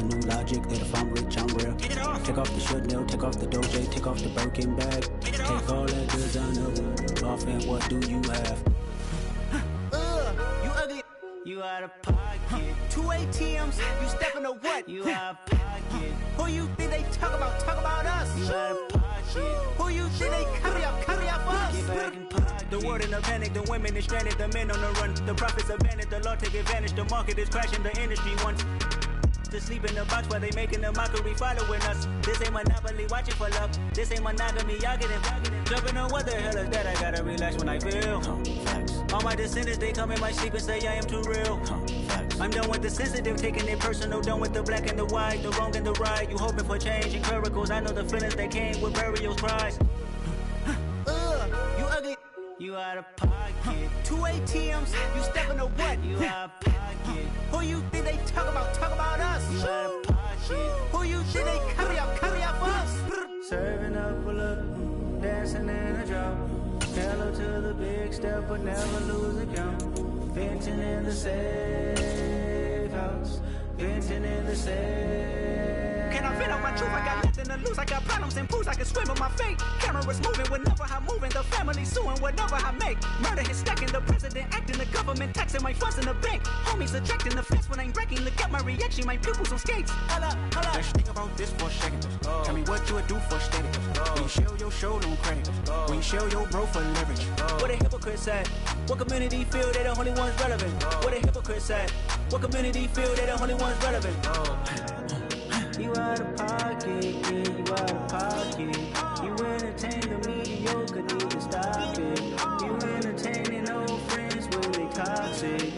new logic that if I'm rich, I'm real. Take off the Chanel, take off the Doja, take off the Birkin bag. Take all that designer off and what do you have? You ugly. You out of pocket. 2 ATMs, you stepping or what? You out of pocket. Who you think they talk about us? You out of pocket. Who you think they carry up for us? Get back in pocket. The world in a panic, the women is stranded, the men on the run. The profits abandoned, the law take advantage, the market is crashing, the industry wants to sleep in the box while they making a mockery following us. This ain't Monopoly, watching for love. This ain't monogamy, y'all getting jumping on what the hell is that? I gotta relax when I feel. All my descendants, they come in my sleep and say I am too real. I'm done with the sensitive, taking it personal. Done with the black and the white, the wrong and the right. You hoping for change and miracles. I know the feelings that came with burial cries. You ugly. You out of pocket. 2 ATMs, you stepping or what? You out of pocket. Who you think they talk about us? You out of pocket. Who you think they carry up for us? Serving up a look, dancing in a drop. Hello to the big step, but never lose a count. Venting in the safe house. Venting in the safe. Can I vent out my truth? I got nothing to lose. I got problems and pools. I can swim in my fate. Cameras moving whenever I'm moving. The family suing whatever I make. Murder is stacking. The president acting. The government taxing my funds in the bank. Homies ejecting the fence when I'm breaking. Look at my reaction. My pupils on skates. Holla. Let's think about this for a second. Tell me what you would do for status. When you show your show, don't credit. When you show your bro for leverage. What a hypocrite said. What community feel they the only ones relevant? What a hypocrite said. What community feel they the only ones relevant? You out of pocket, yeah, you out of pocket. You entertain the mediocre, need to stop it. You entertaining old friends when they toxic.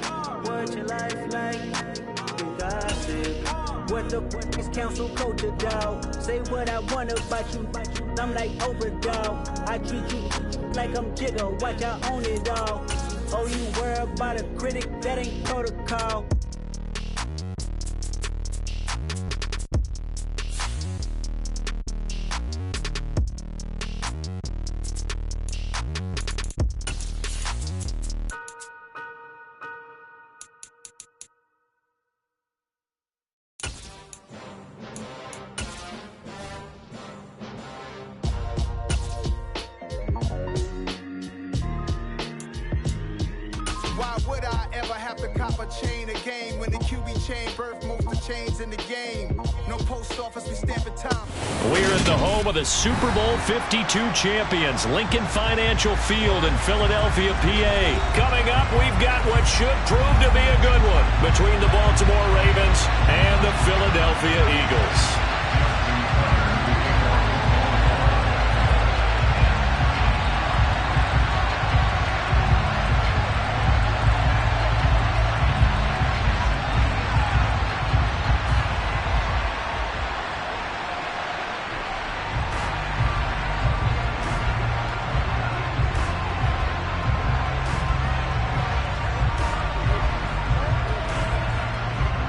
What your life like? You gossip. What the fuck is council culture, dog? Say what I want about you. I'm like Oprah, dog. I treat you like I'm Jigga. Watch I own it all. Oh, you worry about a critic? That ain't protocol. Chain a game when the QB chain birth most of the chains in the game. No post office, we stamping time. We're at the home of the Super Bowl 52 champions, Lincoln Financial Field in Philadelphia, PA. Coming up, we've got what should prove to be a good one between the Baltimore Ravens and the Philadelphia Eagles.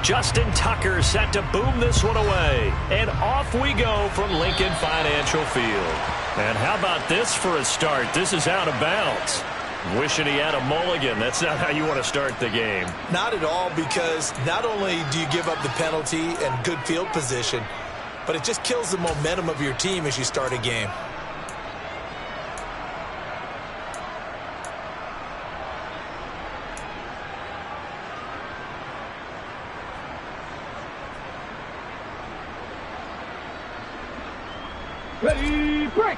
Justin Tucker set to boom this one away. And off we go from Lincoln Financial Field. And how about this for a start? This is out of bounds. Wishing he had a mulligan. That's not how you want to start the game. Not at all, because not only do you give up the penalty and good field position, but it just kills the momentum of your team as you start a game. Ready, break!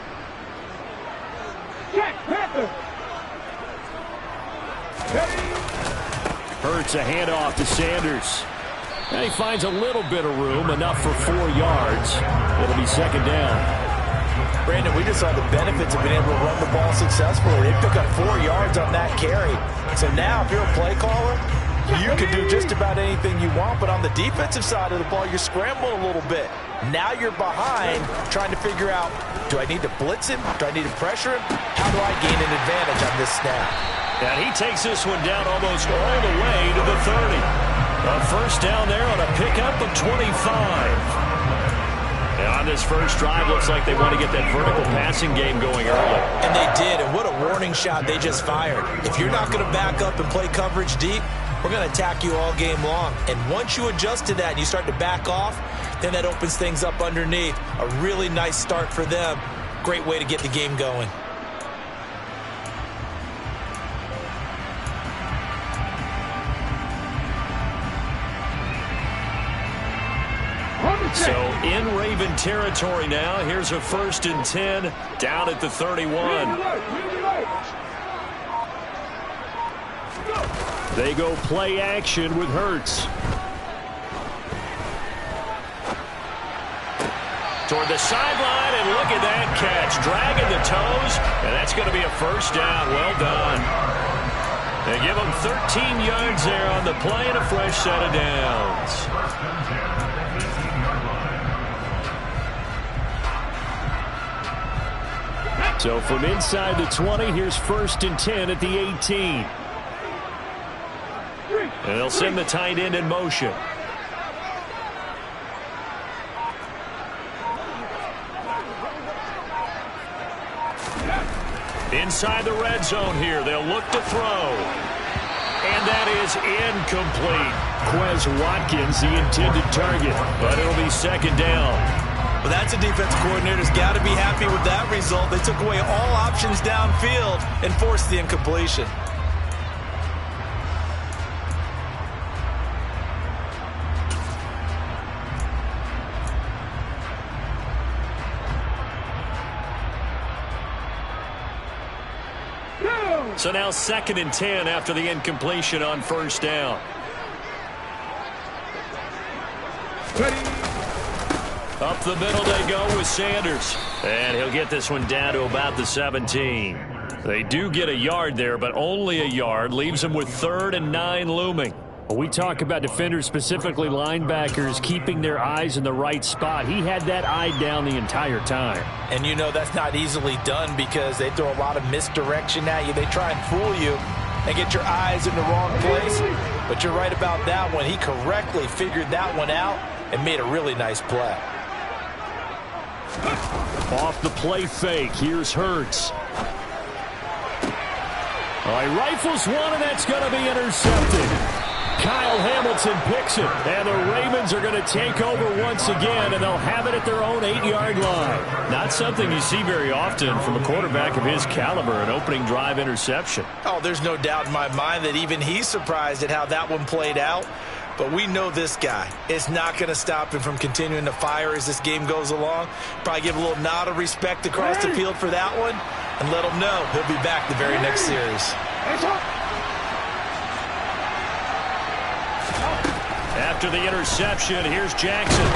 Check, Panther! Ready! Hurts a handoff to Sanders. And he finds a little bit of room, enough for 4 yards. It'll be second down. Brandon, we just saw the benefits of being able to run the ball successfully. They pick up 4 yards on that carry. So now, if you're a play caller, you can do just about anything you want, but on the defensive side of the ball, you're scrambling a little bit. Now you're behind, trying to figure out, do I need to blitz him? Do I need to pressure him? How do I gain an advantage on this snap? And he takes this one down almost all the way to the 30. A first down there on a pickup of 25. And on this first drive, looks like they want to get that vertical passing game going early. And they did, and what a warning shot they just fired. If you're not going to back up and play coverage deep, we're going to attack you all game long. And once you adjust to that and you start to back off, then that opens things up underneath. A really nice start for them. Great way to get the game going. So in Raven territory now. Here's a 1st and 10 down at the 31. They go play action with Hurts. Toward the sideline, and look at that catch. Dragging the toes, and that's going to be a 1st down. Well done. They give them 13 yards there on the play and a fresh set of downs. So from inside the 20, here's 1st and 10 at the 18. And they'll send the tight end in motion. Inside the red zone here, they'll look to throw. And that is incomplete. Quez Watkins, the intended target, but it'll be 2nd down. Well, that's a defensive coordinator's got to be happy with that result. They took away all options downfield and forced the incompletion. So now 2nd and 10 after the incompletion on 1st down. Up the middle they go with Sanders. And he'll get this one down to about the 17. They do get a yard there, but only a yard. Leaves them with 3rd and 9 looming. We talk about defenders, specifically linebackers, keeping their eyes in the right spot. He had that eye down the entire time. And you know that's not easily done because they throw a lot of misdirection at you. They try and fool you and get your eyes in the wrong place. But you're right about that one. He correctly figured that one out and made a really nice play. Off the play fake, here's Hurts. All right, rifles one, and that's going to be intercepted. Kyle Hamilton picks it, and the Ravens are going to take over once again, and they'll have it at their own 8-yard line. Not something you see very often from a quarterback of his caliber, an opening drive interception. Oh, there's no doubt in my mind that even he's surprised at how that one played out. But we know this guy is not going to stop him from continuing to fire as this game goes along. Probably give a little nod of respect across the field for that one and let him know he'll be back the very next series. After the interception, here's Jackson.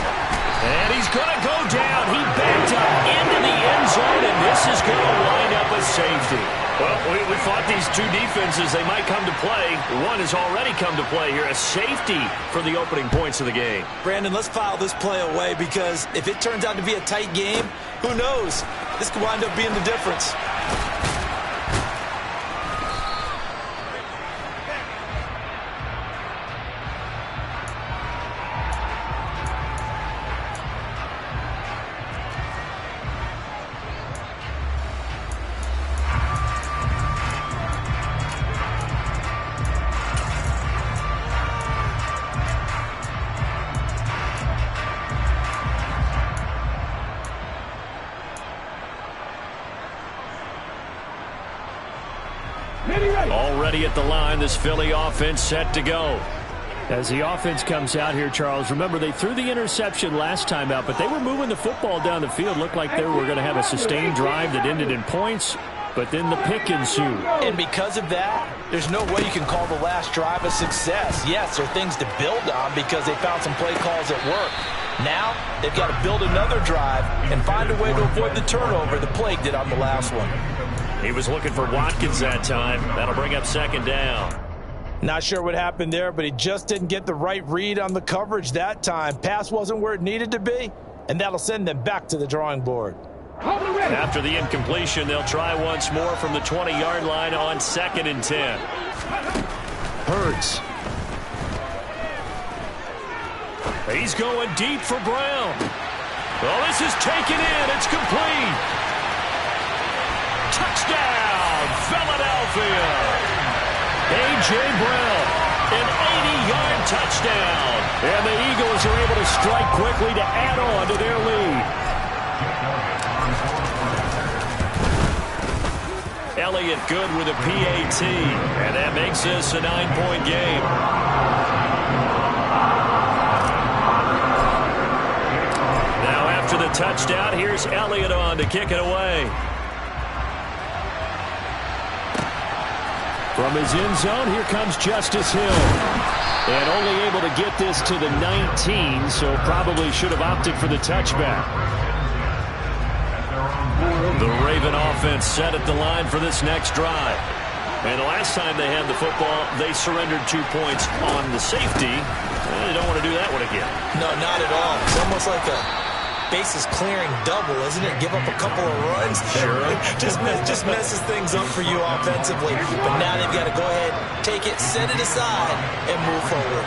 And he's going to go down. He backed up into the end zone, and this is going to wind up a safety. Well, we thought these two defenses, they might come to play. One has already come to play here, a safety for the opening points of the game. Brandon, let's file this play away because if it turns out to be a tight game, who knows? This could wind up being the difference. Already at the line, this Philly offense set to go. As the offense comes out here, Charles, remember they threw the interception last time out, but they were moving the football down the field. Looked like they were going to have a sustained drive that ended in points, but then the pick ensued. And because of that, there's no way you can call the last drive a success. Yes, there are things to build on because they found some play calls that work. Now, they've got to build another drive and find a way to avoid the turnover the Plague did on the last one. He was looking for Watkins that time. That'll bring up 2nd down. Not sure what happened there, but he just didn't get the right read on the coverage that time. Pass wasn't where it needed to be, and that'll send them back to the drawing board. After the incompletion, they'll try once more from the 20-yard line on 2nd and 10. Hurts. He's going deep for Brown. Well, this is taken in. It's complete. Touchdown, Philadelphia. A.J. Brown An 80-yard touchdown. And the Eagles are able to strike quickly to add on to their lead. Elliott good with a PAT, and that makes this a 9-point game. Now after the touchdown, here's Elliott on to kick it away. From his end zone, here comes Justice Hill. And only able to get this to the 19, so probably should have opted for the touchback. The Raven offense set at the line for this next drive. And the last time they had the football, they surrendered 2 points on the safety. They don't want to do that one again. No, not at all. It's almost like a bases clearing double, isn't it? Give up a couple of runs. Sure. just messes things up for you offensively. But now they've got to go ahead, take it, set it aside, and move forward.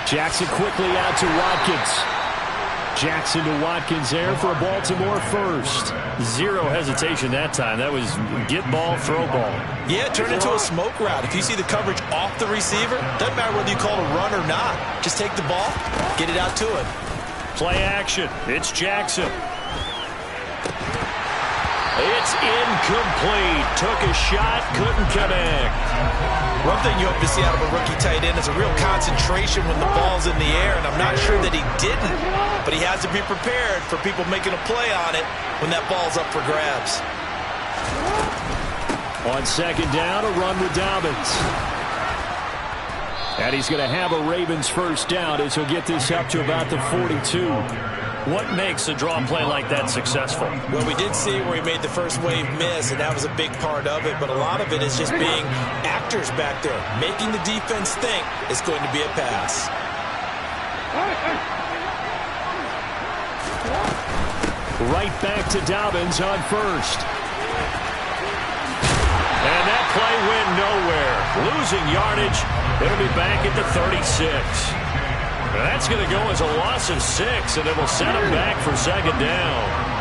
Jackson quickly out to Watkins. Jackson to Watkins there for a Baltimore first. Zero hesitation that time. That was get ball, throw ball. Yeah, turn into a smoke route. If you see the coverage off the receiver, doesn't matter whether you call it a run or not. Just take the ball, get it out to him. Play action. It's Jackson. It's incomplete. Took a shot, couldn't connect. One thing you hope to see out of a rookie tight end is a real concentration when the ball's in the air, and I'm not sure that he didn't, but he has to be prepared for people making a play on it when that ball's up for grabs. On second down, a run with Dobbins. And he's going to have a Ravens first down as he'll get this up to about the 42. What makes a draw play like that successful? Well, we did see where he made the first wave miss, and that was a big part of it, but a lot of it is just being actors back there, making the defense think it's going to be a pass. Right back to Dobbins on first. And that play went nowhere. Losing yardage. It'll be back at the 36. That's going to go as a loss of 6, and it will set him back for second down.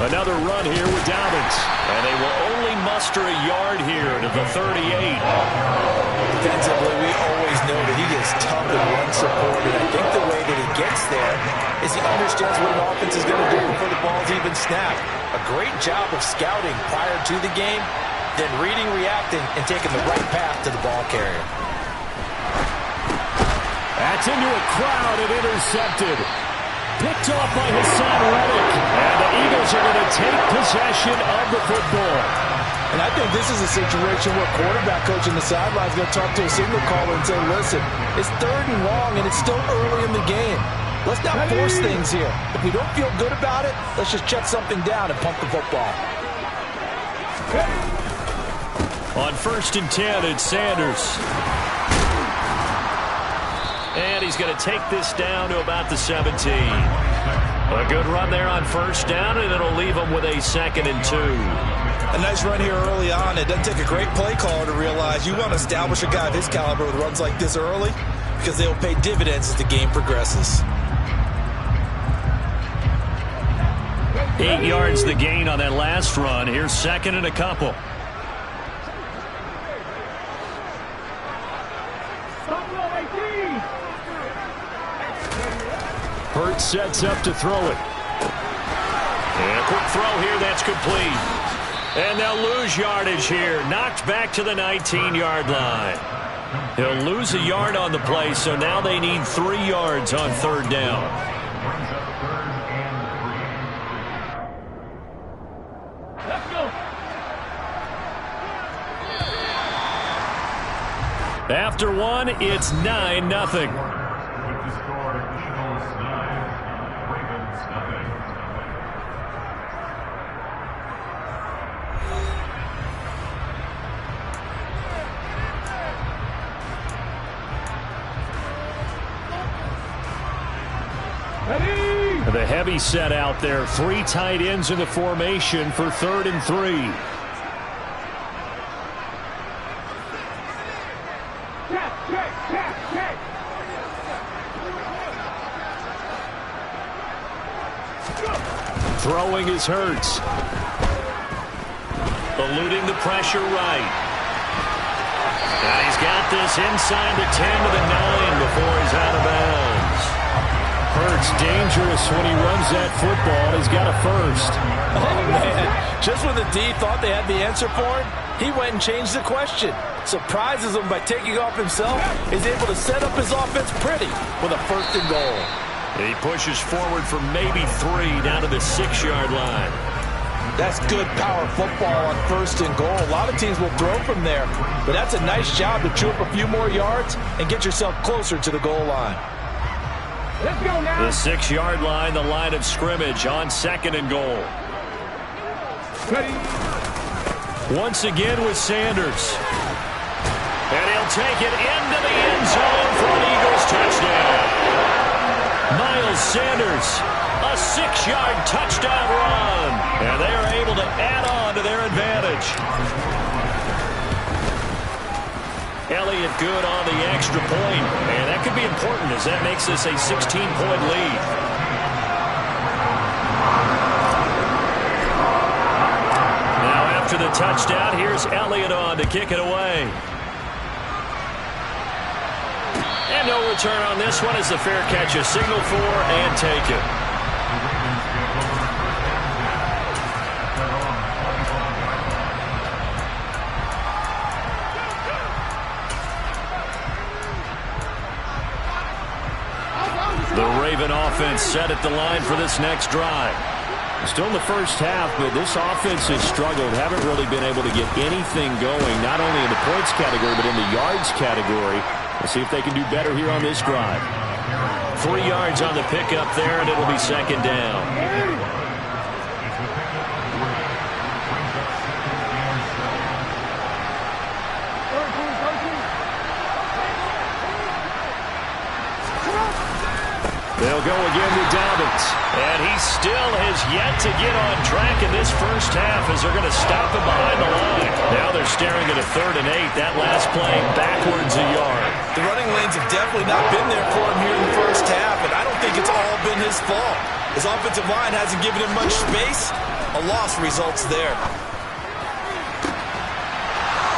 Another run here with Dobbins. And they will only muster a yard here to the 38. Defensively, we always know that he is tough and run-supported. I think the way that he gets there is he understands what an offense is going to do before the ball's even snapped. A great job of scouting prior to the game, then reading, reacting, and taking the right path to the ball carrier. That's into a crowd and intercepted. Picked off by Hassan Reddick. And the Eagles are going to take possession of the football. And I think this is a situation where quarterback coach in the sideline is going to talk to a signal caller and say, listen, it's 3rd and long and it's still early in the game. Let's not force things here. If we don't feel good about it, let's just check something down and pump the football. On 1st and 10, it's Sanders. And he's going to take this down to about the 17. A good run there on 1st down, and it'll leave him with a 2nd and 2. A nice run here early on. It doesn't take a great play caller to realize you want to establish a guy of his caliber with runs like this early because they will pay dividends as the game progresses. 8 yards the gain on that last run. Here's 2nd and a couple. Hurts sets up to throw it. And a quick throw here, that's complete. And they'll lose yardage here. Knocked back to the 19-yard line. He'll lose a yard on the play, so now they need 3 yards on 3rd down. Let's go. After 1, it's 9-0. The heavy set out there. 3 tight ends in the formation for 3rd and 3. Throwing is Hurts. Eluding the pressure right. Now he's got this inside the 10 to the 9 before he's out of bounds. Hurts dangerous when he runs that football. He's got a first. Oh, man. Just when the D thought they had the answer for him, he went and changed the question. Surprises him by taking off himself. He's able to set up his offense pretty with a 1st and goal. He pushes forward for maybe 3 down to the 6-yard line. That's good power football on 1st and goal. A lot of teams will throw from there, but that's a nice job to chew up a few more yards and get yourself closer to the goal line. Let's go now. The 6-yard line, the line of scrimmage on 2nd and goal. Ready. Once again with Sanders. And he'll take it into the end zone for an Eagles touchdown. Miles Sanders, a 6-yard touchdown run. And they are able to add on to their advantage. Elliott good on the extra point. And that could be important as that makes this a 16-point lead. Now after the touchdown, here's Elliott on to kick it away. And no return on this one as the fair catch is signaled for and taken. The Raven offense set at the line for this next drive. Still in the first half, but this offense has struggled. Haven't really been able to get anything going, not only in the points category, but in the yards category. Let's see if they can do better here on this drive. 3 yards on the pickup there, and it'll be 2nd down. They'll go again with Dobbins. And he still has yet to get on track in this first half as they're going to stop him behind the line. Now they're staring at a 3rd and 8. That last play backwards a yard. The running lanes have definitely not been there for him here in the first half, and I don't think it's all been his fault. His offensive line hasn't given him much space. A loss results there.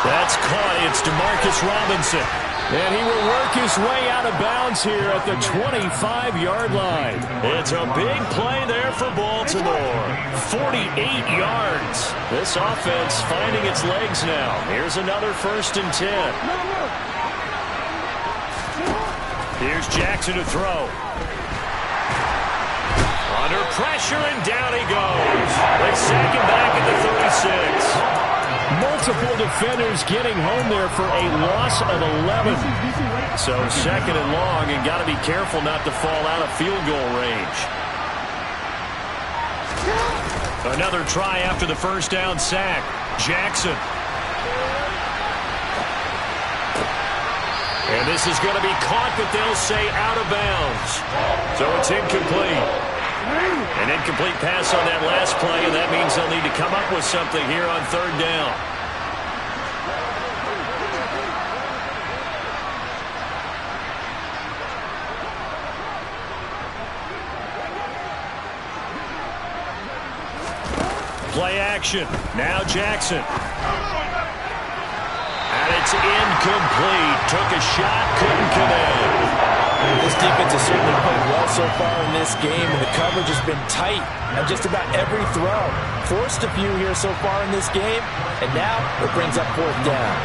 That's caught. It's Demarcus Robinson. And he will work his way out of bounds here at the 25-yard line. It's a big play there for Baltimore. 48 yards. This offense finding its legs now. Here's another 1st and 10. Here's Jackson to throw. Under pressure, and down he goes. They sack him back at the 36. Multiple defenders getting home there for a loss of 11. So 2nd and long, and got to be careful not to fall out of field goal range. Another try after the first down sack. Jackson. And this is going to be caught, but they'll say out of bounds. So it's incomplete. An incomplete pass on that last play, and that means they'll need to come up with something here on 3rd down. Play action. Now Jackson. And it's incomplete. Took a shot, couldn't connect. This defense has certainly played well so far in this game, and the coverage has been tight on just about every throw. Forced a few here so far in this game, and now it brings up 4th down.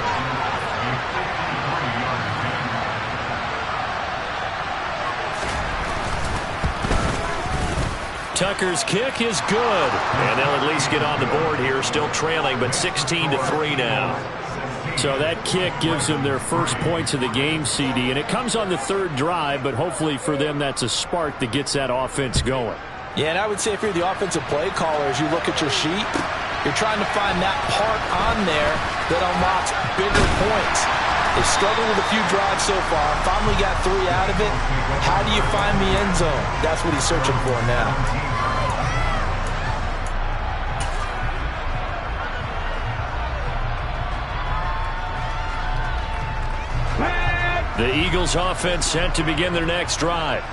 Tucker's kick is good, and they'll at least get on the board here, still trailing, but 16-3 now. So that kick gives them their first points of the game, CD, and it comes on the 3rd drive, but hopefully for them that's a spark that gets that offense going. Yeah, and I would say if you're the offensive play caller, as you look at your sheet, you're trying to find that part on there that unlocks bigger points. They've struggled with a few drives so far. Finally got 3 out of it. How do you find the end zone? That's what he's searching for now. The Eagles offense set to begin their next drive.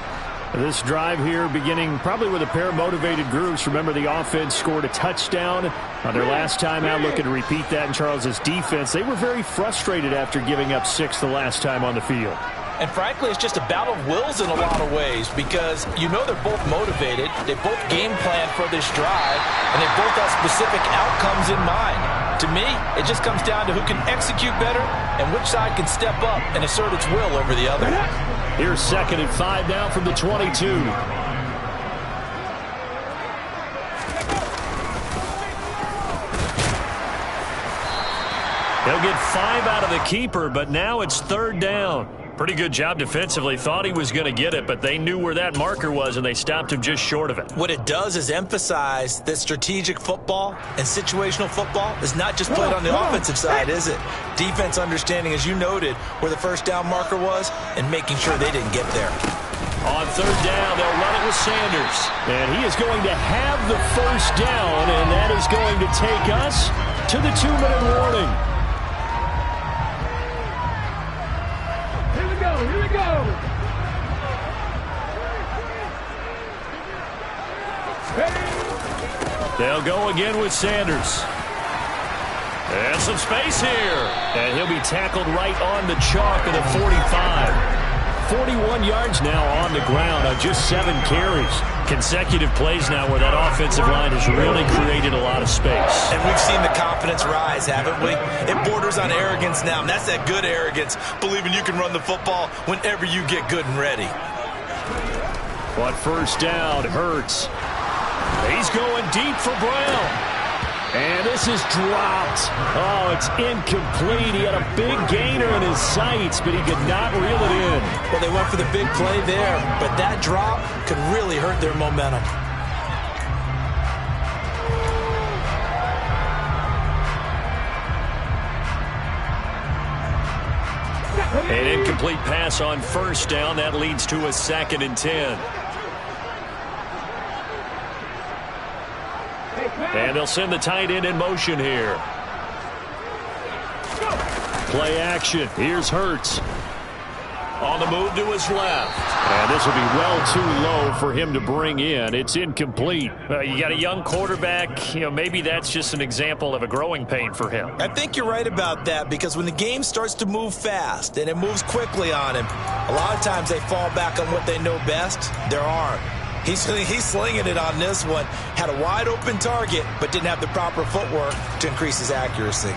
This drive here beginning probably with a pair of motivated groups. Remember, the offense scored a touchdown on their last time out, looking to repeat that in Charles's defense. They were very frustrated after giving up 6 the last time on the field. And frankly, it's just a battle of wills in a lot of ways because you know they're both motivated. They both game plan for this drive, and they both have specific outcomes in mind. To me, it just comes down to who can execute better and which side can step up and assert its will over the other. Here's 2nd and 5 now from the 22. They'll get 5 out of the keeper, but now it's 3rd down. Pretty good job defensively. Thought he was going to get it, but they knew where that marker was, and they stopped him just short of it. What it does is emphasize that strategic football and situational football is not just played on the offensive side, is it? Defense understanding, as you noted, where the 1st down marker was and making sure they didn't get there. On 3rd down, they'll run it with Sanders. And he is going to have the 1st down, and that is going to take us to the 2-minute warning. Here we go. They'll go again with Sanders. And some space here. And he'll be tackled right on the chalk of the 45. 41 yards now on the ground on just 7 carries. Consecutive plays now where that offensive line has really created a lot of space. And we've seen the confidence rise, haven't we? It borders on arrogance now, and that's that good arrogance, believing you can run the football whenever you get good and ready. But 1st down, Hurts. He's going deep for Brown. And this is dropped. Oh, it's incomplete. He had a big gainer in his sights, but he could not reel it in. Well, they went for the big play there, but that drop could really hurt their momentum. An incomplete pass on 1st down. That leads to a 2nd and 10. And they'll send the tight end in motion here. Play action. Here's Hurts. On the move to his left. And this will be well too low for him to bring in. It's incomplete. You got a young quarterback. You know, maybe that's just an example of a growing pain for him. I think you're right about that because when the game starts to move fast and it moves quickly on him, a lot of times they fall back on what they know best, their arm. He's slinging it on this one. Had a wide open target, but didn't have the proper footwork to increase his accuracy.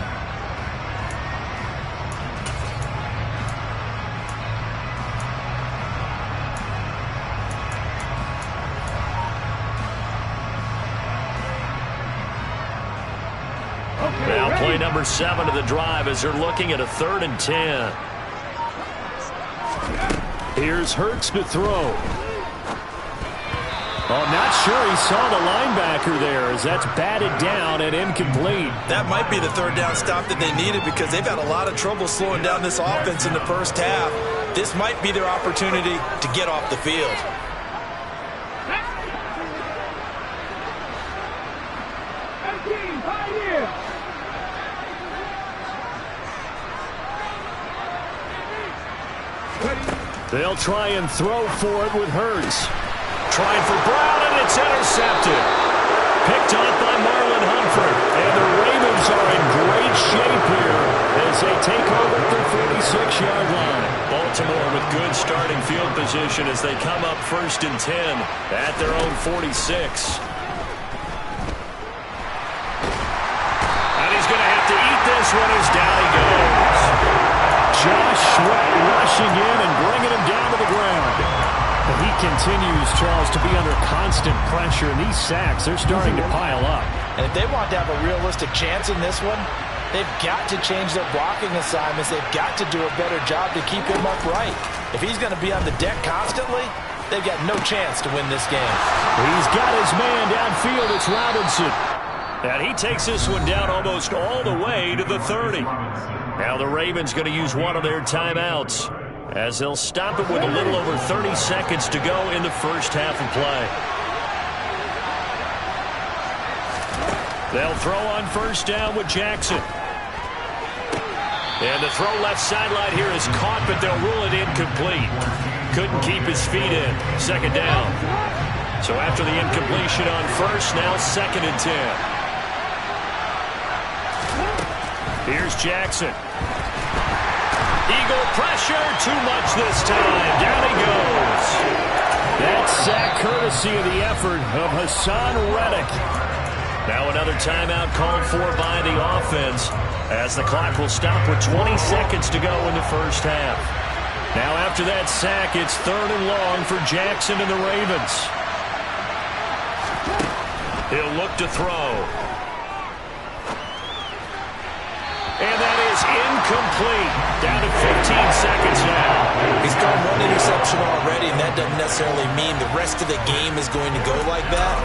Now play number 7 of the drive as they're looking at a 3rd and 10. Here's Hurts to throw. Oh, not sure he saw the linebacker there as that's batted down and incomplete. That might be the 3rd down stop that they needed because they've had a lot of trouble slowing down this offense in the 1st half. This might be their opportunity to get off the field. They'll try and throw for it with Hurts. Trying for Brown, and it's intercepted. Picked off by Marlon Humphrey. And the Ravens are in great shape here as they take over at their 46-yard line. Baltimore with good starting field position as they come up 1st and 10 at their own 46. And he's going to have to eat this one as down he goes. Josh Sweat rushing in and bringing him down to the ground. But he continues, Charles, to be under constant pressure, and these sacks, they're starting to pile up. And if they want to have a realistic chance in this one, they've got to change their blocking assignments. They've got to do a better job to keep him upright. If he's going to be on the deck constantly, they've got no chance to win this game. He's got his man downfield. It's Robinson. And he takes this one down almost all the way to the 30. Now the Ravens going to use one of their timeouts as they'll stop it with a little over 30 seconds to go in the first half of play. They'll throw on first down with Jackson. And the throw left sideline here is caught, but they'll rule it incomplete. Couldn't keep his feet in. Second down. So after the incompletion on first, now 2nd and 10. Here's Jackson. Eagle pressure, too much this time. Down he goes. That sack courtesy of the effort of Haason Reddick. Now another timeout called for by the offense as the clock will stop with 20 seconds to go in the first half. Now after that sack, it's 3rd and long for Jackson and the Ravens. He'll look to throw. And that is incomplete. Down to 15 seconds now. He's thrown one interception already, and that doesn't necessarily mean the rest of the game is going to go like that.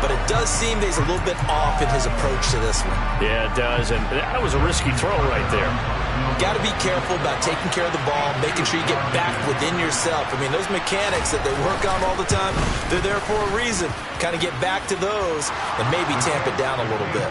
But it does seem that he's a little bit off in his approach to this one. Yeah, it does. And that was a risky throw right there. Got to be careful about taking care of the ball, making sure you get back within yourself. I mean, those mechanics that they work on all the time, they're there for a reason. Kind of get back to those and maybe tamp it down a little bit.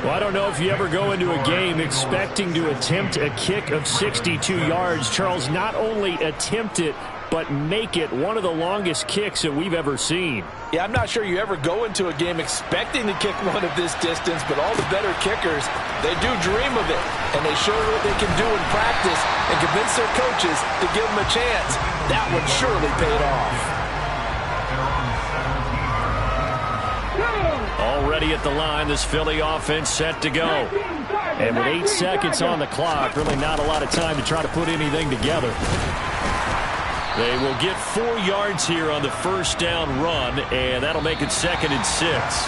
Well, I don't know if you ever go into a game expecting to attempt a kick of 62 yards. Charles, not only attempt it, but make it one of the longest kicks that we've ever seen. Yeah, I'm not sure you ever go into a game expecting to kick one of this distance, but all the better kickers, they do dream of it, and they show what they can do in practice and convince their coaches to give them a chance. That one surely paid off. Already at the line, this Philly offense set to go. And with 8 seconds on the clock, really not a lot of time to try to put anything together. They will get 4 yards here on the first down run, and that'll make it 2nd and 6.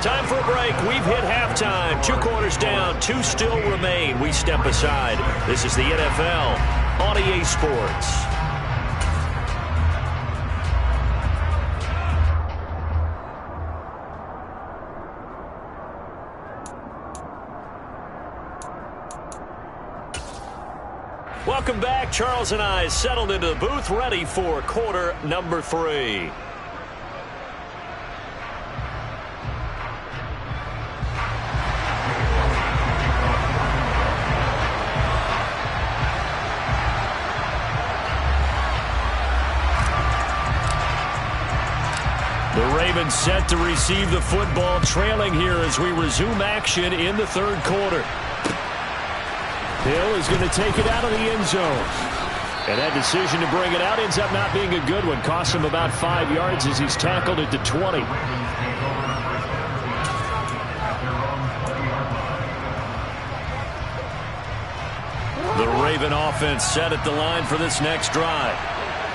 Time for a break. We've hit halftime. 2 quarters down, 2 still remain. We step aside. This is the NFL on EA Sports. Welcome back. Charles and I settled into the booth, ready for quarter number 3. The Ravens set to receive the football, trailing here as we resume action in the 3rd quarter. Hill is going to take it out of the end zone. And that decision to bring it out ends up not being a good one. Costs him about 5 yards as he's tackled at the 20. The Raven offense set at the line for this next drive.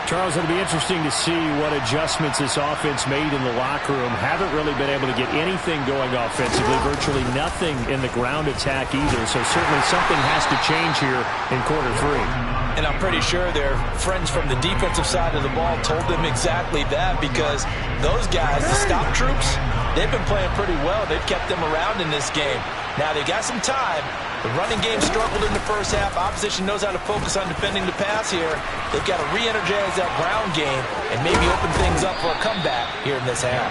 Charles, it'll be interesting to see what adjustments this offense made in the locker room. Haven't really been able to get anything going offensively, virtually nothing in the ground attack either. So certainly something has to change here in quarter 3. And I'm pretty sure their friends from the defensive side of the ball told them exactly that, because those guys, the stop troops, they've been playing pretty well. They've kept them around in this game. Now they got some time. The running game struggled in the first half. Opposition knows how to focus on defending the pass here. They've got to re-energize that ground game and maybe open things up for a comeback here in this half.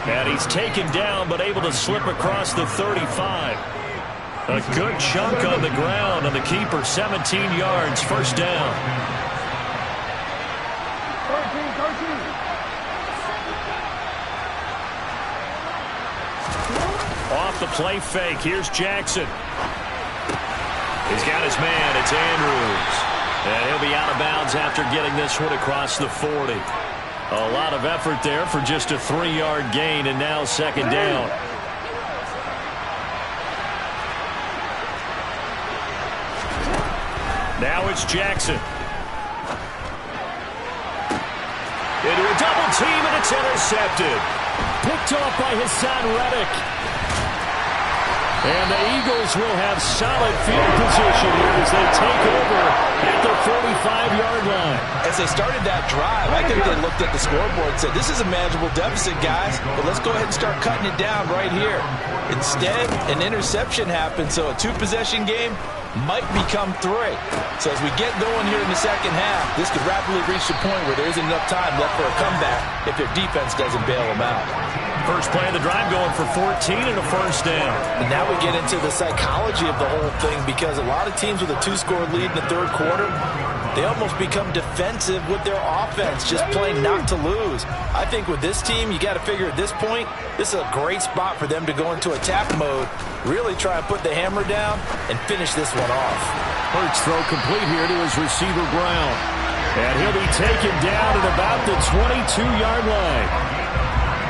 And he's taken down but able to slip across the 35. A good chunk on the ground on the keeper. 17 yards, first down. Off the play fake. Here's Jackson. He's got his man. It's Andrews. And he'll be out of bounds after getting this one across the 40. A lot of effort there for just a 3-yard gain, and now 2nd down. Now it's Jackson. Into a double team, and it's intercepted. Picked off by Haason Reddick. And the Eagles will have solid field position here as they take over at the 45-yard line. As they started that drive, I think they looked at the scoreboard and said, this is a manageable deficit, guys, but let's go ahead and start cutting it down right here. Instead, an interception happened, so a two-possession game might become 3. So as we get going here in the second half, this could rapidly reach the point where there isn't enough time left for a comeback if their defense doesn't bail them out. First play of the drive going for 14 and a first down. And now we get into the psychology of the whole thing, because a lot of teams with a 2-score lead in the third quarter, they almost become defensive with their offense, just playing not to lose. I think with this team, you got to figure at this point, this is a great spot for them to go into attack mode, really try and put the hammer down and finish this one off. Hurts throw complete here to his receiver, Brown. And he'll be taken down at about the 22-yard line.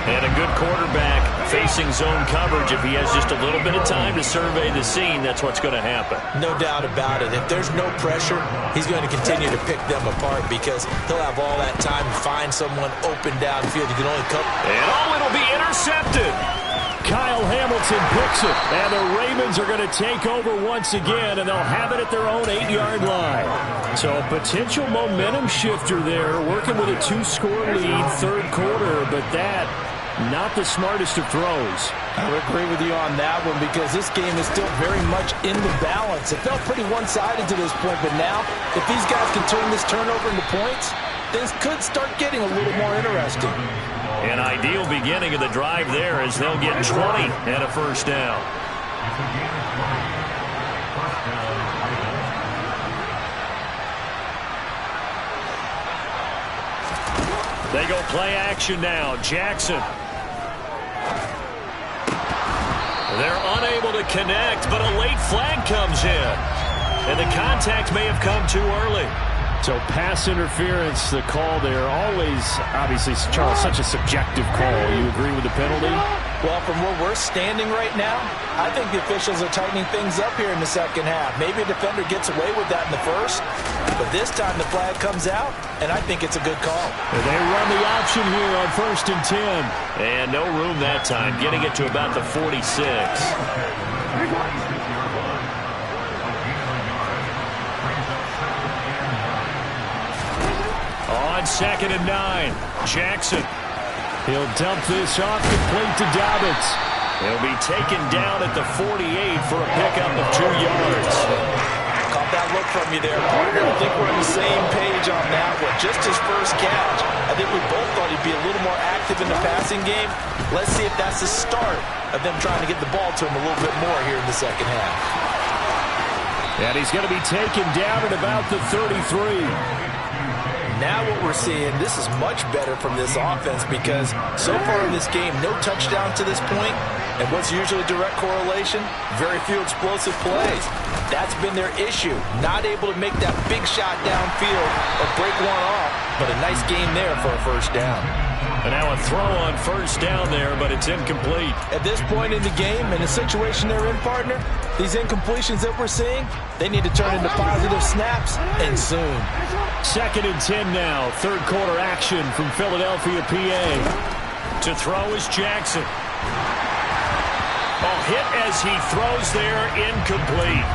And a good quarterback facing zone coverage. If he has just a little bit of time to survey the scene, that's what's going to happen. No doubt about it. If there's no pressure, he's going to continue to pick them apart, because he'll have all that time to find someone open downfield. He can only cover. And it'll be intercepted. Kyle Hamilton picks it. And the Ravens are going to take over once again, and they'll have it at their own 8-yard line. So a potential momentum shifter there, working with a 2-score lead, third quarter, but that not the smartest of throws. I would agree with you on that one, because this game is still very much in the balance. It felt pretty one-sided to this point, but now, if these guys can turn this turnover into points, things could start getting a little more interesting. An ideal beginning of the drive there, as they'll get 20 and a first down. They go play action now. Jackson. They're unable to connect, but a late flag comes in. And the contact may have come too early. So pass interference, the call there. Always, obviously, Charles, such a subjective call. You agree with the penalty? Well, from where we're standing right now, I think the officials are tightening things up here in the second half. Maybe a defender gets away with that in the first, but this time the flag comes out, and I think it's a good call. And they run the option here on 1st and 10. And no room that time, getting it to about the 46. On 2nd and 9, Jackson. He'll dump this off complete to Dobbins. He'll be taken down at the 48 for a pickup of 2 yards. Caught that look from you there, partner. I think we're on the same page on that one. Just his first catch. I think we both thought he'd be a little more active in the passing game. Let's see if that's the start of them trying to get the ball to him a little bit more here in the second half. And he's going to be taken down at about the 33. Now what we're seeing, this is much better from this offense, because so far in this game, no touchdown to this point, and what's usually a direct correlation? Very few explosive plays. That's been their issue. Not able to make that big shot downfield or break one off, but a nice game there for a first down. And now a throw on first down there, but it's incomplete. At this point in the game, in the situation they're in, partner, these incompletions that we're seeing, they need to turn into positive snaps, and soon. 2nd and 10 now. Third quarter action from Philadelphia, PA. To throw is Jackson. Hit as he throws there, incomplete.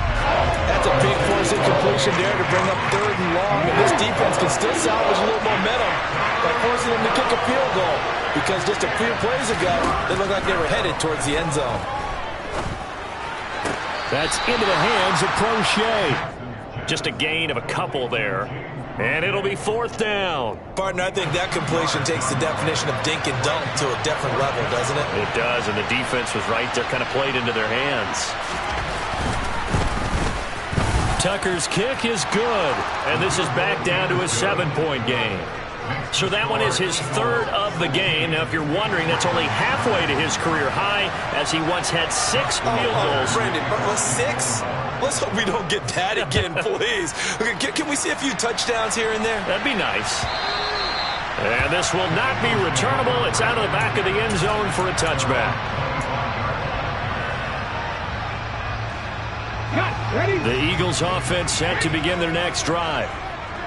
That's a big force incompletion there to bring up 3rd and long, and this defense can still salvage a little momentum by forcing them to kick a field goal, because just a few plays ago, they looked like they were headed towards the end zone. That's into the hands of Prochet. Just a gain of a couple there. And it'll be 4th down. Partner, I think that completion takes the definition of dink and dunk to a different level, doesn't it? It does, and the defense was right there, kind of played into their hands. Tucker's kick is good, and this is back down to a 7-point game. So that one is his 3rd of the game. Now, if you're wondering, that's only halfway to his career high, as he once had 6 field goals. Brandon, but 6? Let's hope we don't get that again, please. Okay, can we see a few touchdowns here and there? That'd be nice. And this will not be returnable. It's out of the back of the end zone for a touchback. The Eagles offense set to begin their next drive.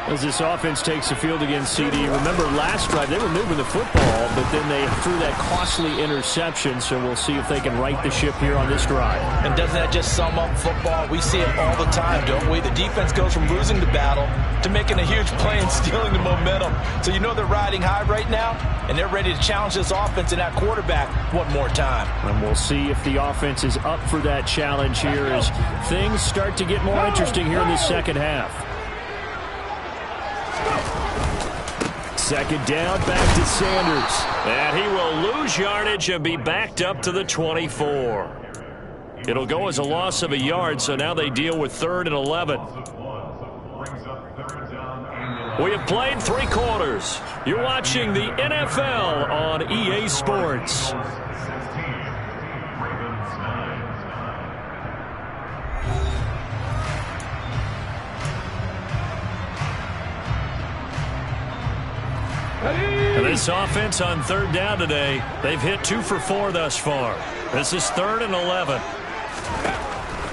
As this offense takes the field against CD. Remember last drive, they were moving the football, but then they threw that costly interception, so we'll see if they can right the ship here on this drive. And doesn't that just sum up football? We see it all the time, don't we? The defense goes from losing the battle to making a huge play and stealing the momentum. So you know they're riding high right now, and they're ready to challenge this offense and that quarterback one more time. And we'll see if the offense is up for that challenge here as things start to get more interesting here in the second half. Second down, back to Sanders. And he will lose yardage and be backed up to the 24. It'll go as a loss of a yard, so now they deal with 3rd and 11. We have played 3 quarters. You're watching the NFL on EA Sports. And this offense on 3rd down today, they've hit 2 for 4 thus far. This is 3rd and 11.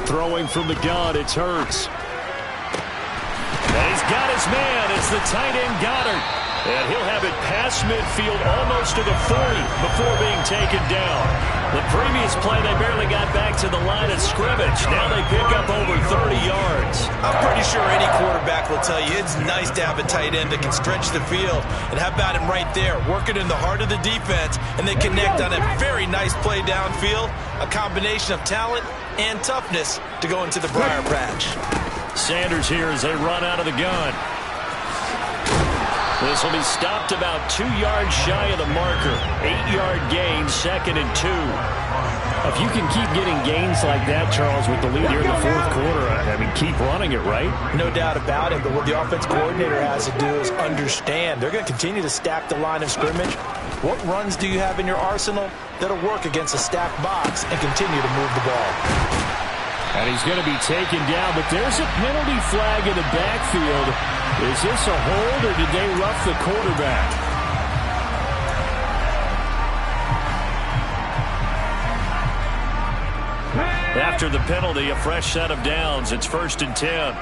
Throwing from the gun, it's Hurts. And he's got his man. It's the tight end Goddard. And he'll have it past midfield almost to the 40 before being taken down. The previous play, they barely got back to the line of scrimmage. Now they pick up over 30 yards. I'm pretty sure any quarterback will tell you it's nice to have a tight end that can stretch the field. And how about him right there, working in the heart of the defense, and they connect on a very nice play downfield, a combination of talent and toughness to go into the briar patch. Sanders here as they run out of the gun. This will be stopped about 2 yards shy of the marker. 8-yard gain, 2nd and 2. If you can keep getting gains like that, Charles, with the lead here in the 4th quarter, I mean, keep running it, right? No doubt about it, but what the offense coordinator has to do is understand. They're going to continue to stack the line of scrimmage. What runs do you have in your arsenal that'll work against a stacked box and continue to move the ball? And he's going to be taken down, but there's a penalty flag in the backfield. Is this a hold, or did they rough the quarterback? After the penalty, a fresh set of downs. It's 1st and 10.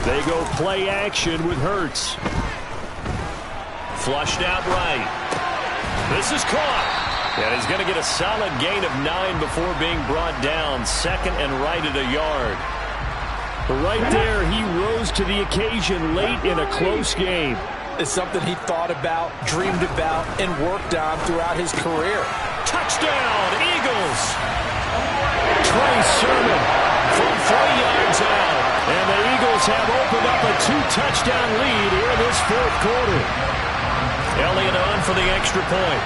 They go play action with Hurts. Flushed out right. This is caught. And he's going to get a solid gain of 9 before being brought down. 2nd and right at a yard. But right there, he rose to the occasion late in a close game. It's something he thought about, dreamed about, and worked on throughout his career. Touchdown, Eagles! Trey Sermon From 3 yards out. And the Eagles have opened up a 2-touchdown lead here in this 4th quarter. Elliott on for the extra point.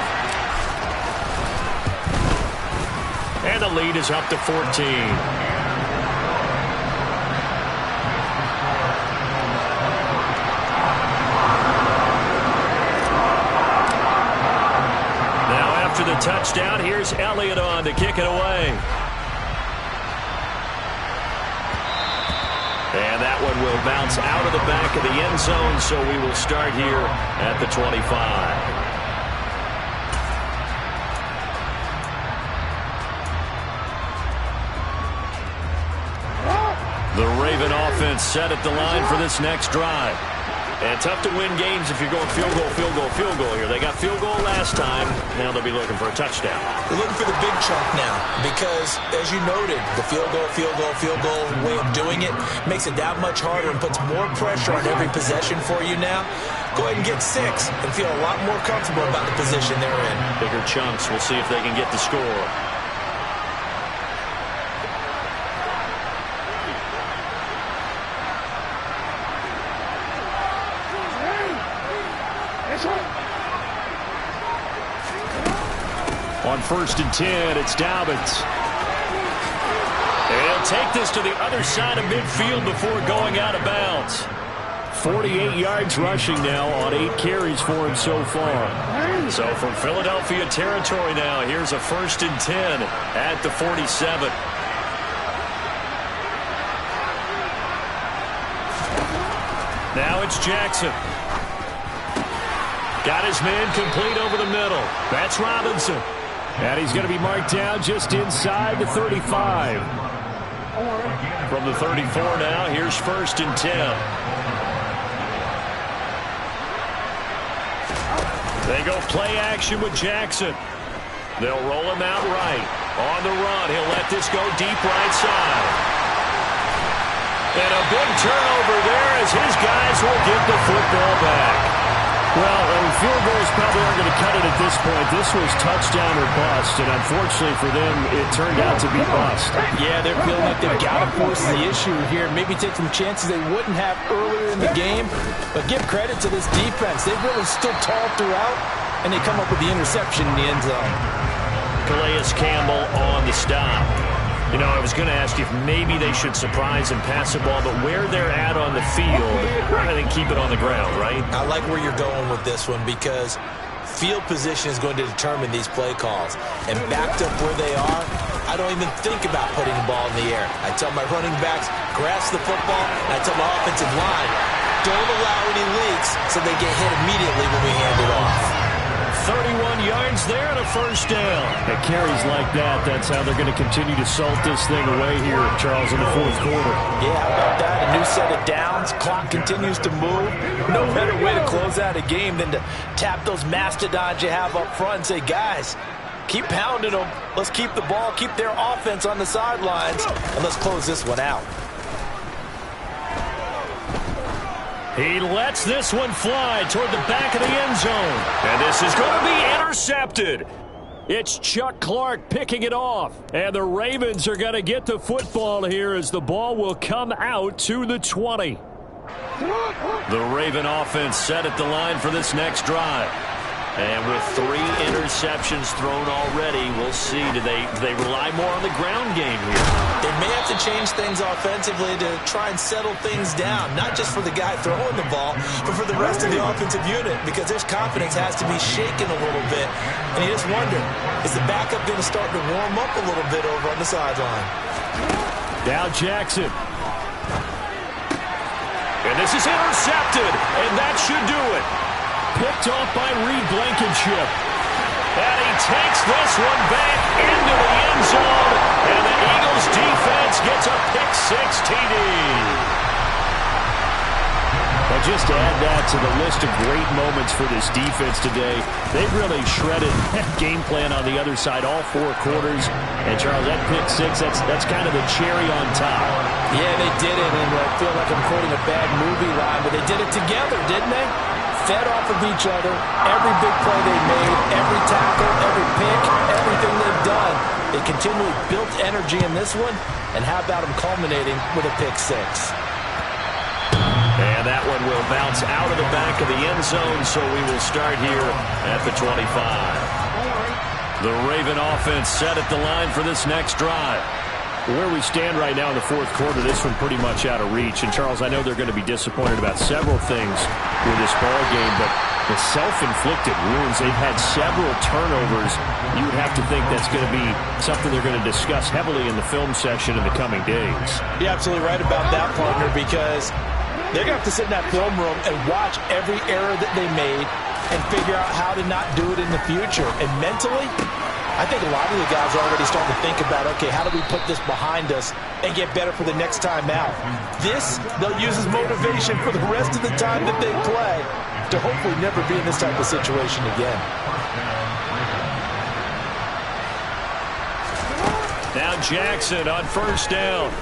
And the lead is up to 14. After the touchdown, here's Elliott on to kick it away. And that one will bounce out of the back of the end zone, so we will start here at the 25. The Raven offense set at the line for this next drive. And tough to win games if you're going field goal, field goal, field goal here. They got field goal last time. Now they'll be looking for a touchdown. They're looking for the big chunk now because, as you noted, the field goal way of doing it makes it that much harder and puts more pressure on every possession for you now. Go ahead and get 6 and feel a lot more comfortable about the position they're in. Bigger chunks. We'll see if they can get the score. On 1st and 10, it's Dobbins. And he'll take this to the other side of midfield before going out of bounds. 48 yards rushing now on 8 carries for him so far. So from Philadelphia territory now, here's a 1st and 10 at the 47. Now it's Jackson. Got his man complete over the middle. That's Robinson. And he's going to be marked down just inside the 35. From the 34 now, here's 1st and 10. They go play action with Jackson. They'll roll him out right. On the run, he'll let this go deep right side. And a big turnover there as his guys will get the football back. Well, field goals probably aren't going to cut it at this point. This was touchdown or bust, and unfortunately for them, it turned out to be bust. Yeah, they're feeling like they've got to force the issue here. Maybe take some chances they wouldn't have earlier in the game. But give credit to this defense. They've really stood tall throughout, and they come up with the interception in the end zone. Calais Campbell on the stop. You know, I was going to ask you if maybe they should surprise and pass the ball, but where they're at on the field, I think keep it on the ground, right? I like where you're going with this one because field position is going to determine these play calls. And backed up where they are, I don't even think about putting the ball in the air. I tell my running backs, grasp the football, and I tell my offensive line, don't allow any leaks so they get hit immediately when we hand it off. 31 yards there and a 1st down. At carries like that, that's how they're going to continue to salt this thing away here, Charles, in the 4th quarter. Yeah, how about that? A new set of downs. Clock continues to move. No better way to close out a game than to tap those mastodons you have up front and say, guys, keep pounding them. Let's keep the ball, keep their offense on the sidelines, and let's close this one out. He lets this one fly toward the back of the end zone. And this is going to be intercepted. It's Chuck Clark picking it off. And the Ravens are going to get the football here as the ball will come out to the 20. The Raven offense set at the line for this next drive. And with 3 interceptions thrown already, we'll see. Do they rely more on the ground game here? They may have to change things offensively to try and settle things down, not just for the guy throwing the ball, but for the rest of the offensive unit, because their confidence has to be shaken a little bit. And you just wonder, is the backup going to start to warm up a little bit over on the sideline? Now Jackson. And this is intercepted, and that should do it. Picked off by Reed Blankenship. And he takes this one back into the end zone. And the Eagles defense gets a pick-6 TD. But just to add that to the list of great moments for this defense today, they've really shredded that game plan on the other side all 4 quarters. And, Charles, that pick-6, that's kind of the cherry on top. Yeah, they did it, and I feel like I'm quoting a bad movie line, but they did it together, didn't they? Fed off of each other, every big play they made, every tackle, every pick, everything they've done. They continually built energy in this one, and how about them culminating with a pick-6? And that one will bounce out of the back of the end zone, so we will start here at the 25. The Raven offense set at the line for this next drive. Where we stand right now in the 4th quarter, this one pretty much out of reach. And, Charles, I know they're going to be disappointed about several things with this ball game, but the self-inflicted wounds, they've had several turnovers. You would have to think that's going to be something they're going to discuss heavily in the film section in the coming days. You're absolutely right about that, partner, because they're going to have to sit in that film room and watch every error that they made and figure out how to not do it in the future. And mentally, I think a lot of the guys are already starting to think about, okay, how do we put this behind us and get better for the next time out? This, they'll use as motivation for the rest of the time that they play to hopefully never be in this type of situation again. Now Jackson on 1st down.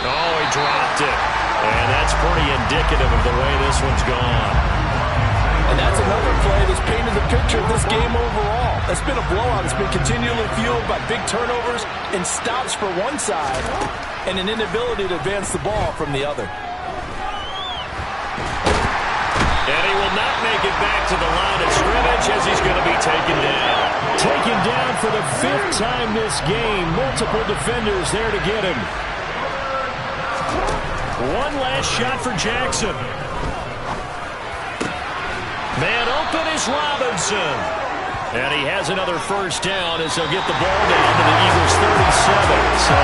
Oh, he dropped it. And that's pretty indicative of the way this one's gone. And that's another play that's painted the picture of this game overall. It's been a blowout. It's been continually fueled by big turnovers and stops for one side and an inability to advance the ball from the other. And he will not make it back to the line of scrimmage as he's going to be taken down. Taken down for the 5th time this game. Multiple defenders there to get him. One last shot for Jackson. Man open is Robinson. And he has another 1st down as he'll get the ball down to the Eagles' 37. So